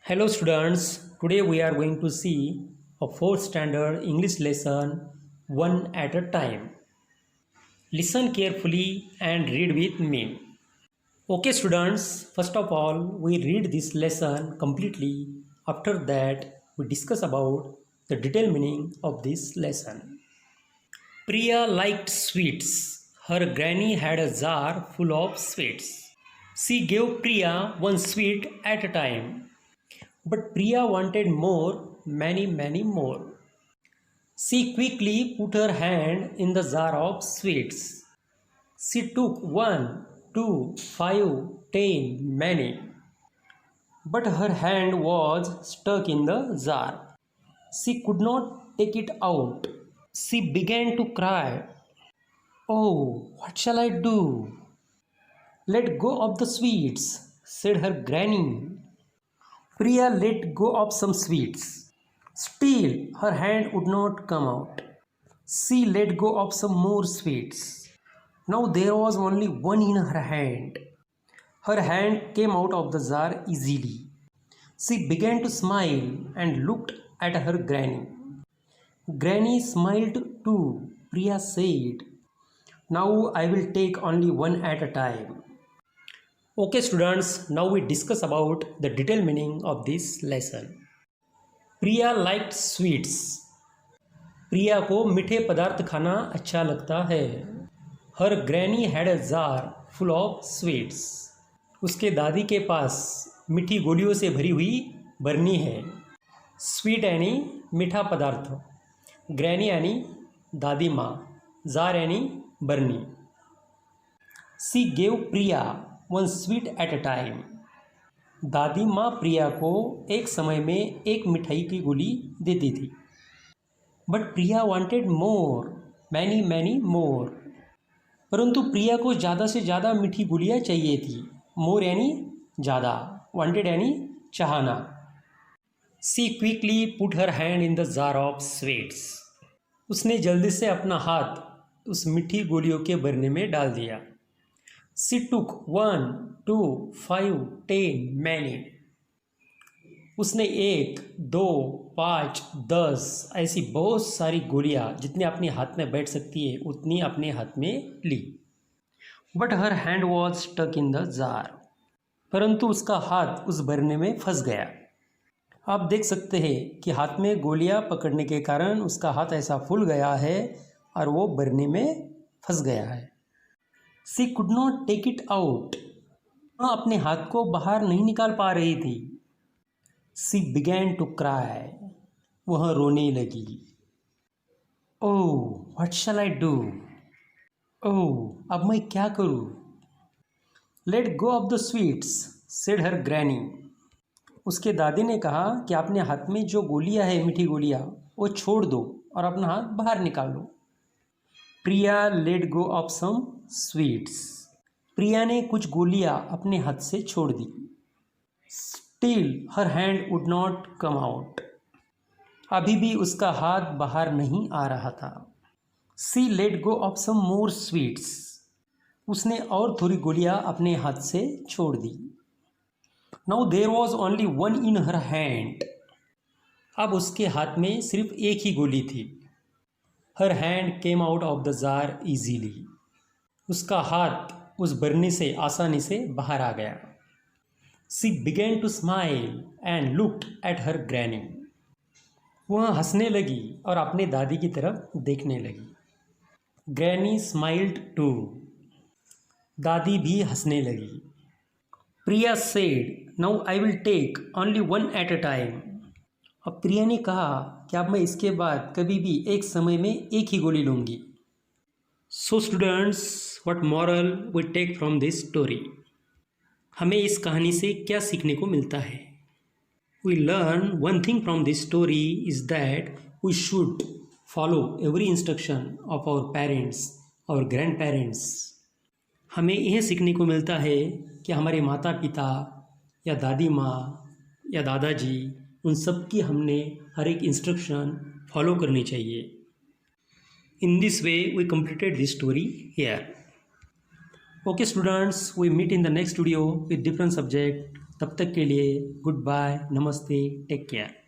Hello students, today we are going to see a 4th standard English lesson one at a time. Listen carefully and read with me. Okay students, first of all we read this lesson completely. After that we discuss about the detailed meaning of this lesson. Priya liked sweets. Her granny had a jar full of sweets. She gave Priya one sweet at a time. But Priya wanted more, many more. She quickly put her hand in the jar of sweets. She took 1, 2, 5, 10, many. But her hand was stuck in the jar. She could not take it out. She began to cry. Oh, what shall I do? Let go of the sweets, said her granny. Priya let go of some sweets. Still, her hand would not come out. She let go of some more sweets. Now there was only one in her hand. Her hand came out of the jar easily. She began to smile and looked at her granny. Granny smiled too. Priya said, "Now I will take only one at a time." Okay students, now we discuss about the detailed meaning of this lesson. Priya liked sweets. Priya को मीठे पदार्थ खाना अच्छा लगता है. हर granny had a jar full of sweets. उसके दादी के पास मीठी गोलियों से भरी हुई बरनी है. स्वीट यानी मीठा पदार्थ, ग्रैनी यानी दादी माँ, जार यानी बरनी. She gave Priya one sweet at a time. दादी माँ प्रिया को एक समय में एक मिठाई की गोली देती थी. But Priya wanted more, many more. परंतु प्रिया को ज़्यादा से ज़्यादा मीठी गोलियाँ चाहिए थी. मोर यानी ज़्यादा, वांटेड यानी चाहना. She quickly put her hand in the jar of sweets. उसने जल्दी से अपना हाथ उस मीठी गोलियों के भरने में डाल दिया. She took 1, 2, 5, 10, many. उसने 1, 2, 5, 10 ऐसी बहुत सारी गोलियां जितनी अपने हाथ में बैठ सकती है उतनी अपने हाथ में ली. But her hand was stuck in the jar. परंतु उसका हाथ उस भरने में फंस गया. आप देख सकते हैं कि हाथ में गोलियां पकड़ने के कारण उसका हाथ ऐसा फूल गया है और वो भरने में फंस गया है. She could not take it out. वह अपने हाथ को बाहर नहीं निकाल पा रही थी. She began to cry. वह रोने लगी. Oh, what shall I do? Oh, अब मैं क्या करूँ? Let go of the sweets, said her granny. उसके दादी ने कहा कि अपने हाथ में जो गोलियां है, मीठी गोलियां, वो छोड़ दो और अपना हाथ बाहर निकाल लो. Priya let go of some sweets. Priya ने कुछ गोलियां अपने हाथ से छोड़ दी. Still her hand would not come out. अभी भी उसका हाथ बाहर नहीं आ रहा था. She let go of some more sweets. उसने और थोड़ी गोलियां अपने हाथ से छोड़ दी. Now there was only one in her hand. अब उसके हाथ में सिर्फ एक ही गोली थी. Her hand came out of the jar easily. उसका हाथ उस बरनी से आसानी से बाहर आ गया. She began to smile and looked at her granny. वह हंसने लगी और अपने दादी की तरफ देखने लगी. Granny smiled too. दादी भी हंसने लगी. Priya said, now I will take only one at a time. अब प्रिया ने कहा कि अब मैं इसके बाद कभी भी एक समय में एक ही गोली लूँगी. So students, what moral we take from this story. हमें इस कहानी से क्या सीखने को मिलता है? We learn one thing from this story is that we should follow every instruction of our parents, our grand parents. हमें यह सीखने को मिलता है कि हमारे माता पिता या दादी माँ या दादाजी, उन सब की हमने हर एक इंस्ट्रक्शन फॉलो करनी चाहिए. In this way we completed this story here. Okay students, we meet in the next video with different subject. तब तक के लिए गुड बाय, नमस्ते, टेक केयर।